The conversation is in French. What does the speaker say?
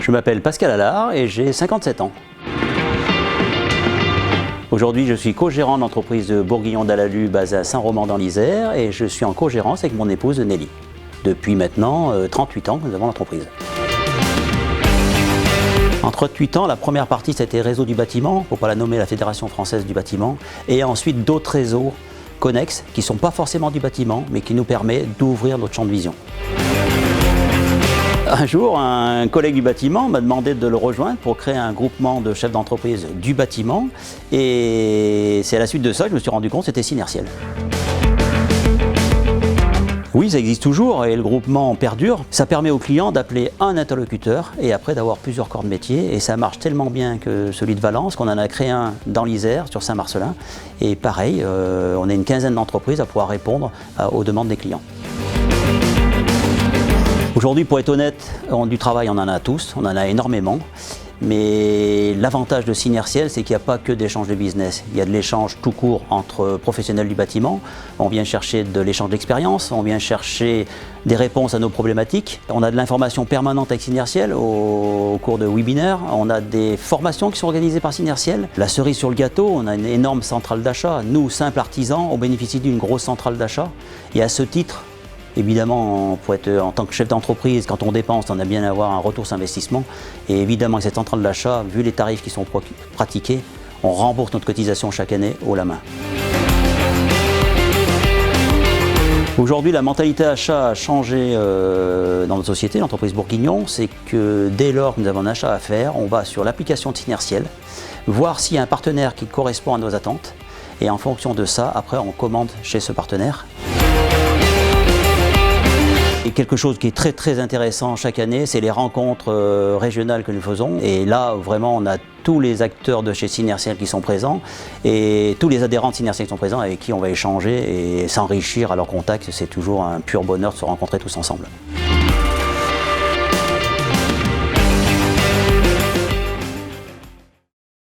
Je m'appelle Pascal Allard et j'ai 57 ans. Aujourd'hui, je suis co-gérant d'entreprise de Bourguignon-Dallalu basée à Saint-Roman dans l'Isère et je suis en co-gérance avec mon épouse Nelly. Depuis maintenant 38 ans que nous avons l'entreprise. En 38 ans, la première partie c'était Réseau du bâtiment, pour ne pas la nommer la Fédération française du bâtiment, et ensuite d'autres réseaux connexes qui ne sont pas forcément du bâtiment mais qui nous permettent d'ouvrir notre champ de vision. Un jour, un collègue du bâtiment m'a demandé de le rejoindre pour créer un groupement de chefs d'entreprise du bâtiment et c'est à la suite de ça que je me suis rendu compte que c'était Synertiel. Oui, ça existe toujours et le groupement perdure. Ça permet aux clients d'appeler un interlocuteur et après d'avoir plusieurs corps de métier et ça marche tellement bien que celui de Valence qu'on en a créé un dans l'Isère, sur Saint-Marcellin et pareil, on a une quinzaine d'entreprises à pouvoir répondre aux demandes des clients. Aujourd'hui, pour être honnête, du travail, on en a tous, on en a énormément. Mais l'avantage de Synertiel, c'est qu'il n'y a pas que d'échange de business. Il y a de l'échange tout court entre professionnels du bâtiment. On vient chercher de l'échange d'expérience, on vient chercher des réponses à nos problématiques. On a de l'information permanente avec Synertiel au cours de webinaires. On a des formations qui sont organisées par Synertiel. La cerise sur le gâteau, on a une énorme centrale d'achat. Nous, simples artisans, on bénéficie d'une grosse centrale d'achat. Et à ce titre, évidemment, en tant que chef d'entreprise, quand on dépense, on a bien à avoir un retour sur investissement. Et évidemment, avec cette centrale d'achat, vu les tarifs qui sont pratiqués, on rembourse notre cotisation chaque année haut la main. Aujourd'hui, la mentalité achat a changé dans notre société, l'entreprise Bourguignon. C'est que dès lors que nous avons un achat à faire, on va sur l'application de Synertiel, voir s'il y a un partenaire qui correspond à nos attentes. Et en fonction de ça, après, on commande chez ce partenaire. Et quelque chose qui est très très intéressant chaque année, c'est les rencontres régionales que nous faisons. Et là, vraiment, on a tous les acteurs de chez Synertiel qui sont présents et tous les adhérents de Synertiel qui sont présents avec qui on va échanger et s'enrichir à leur contact. C'est toujours un pur bonheur de se rencontrer tous ensemble.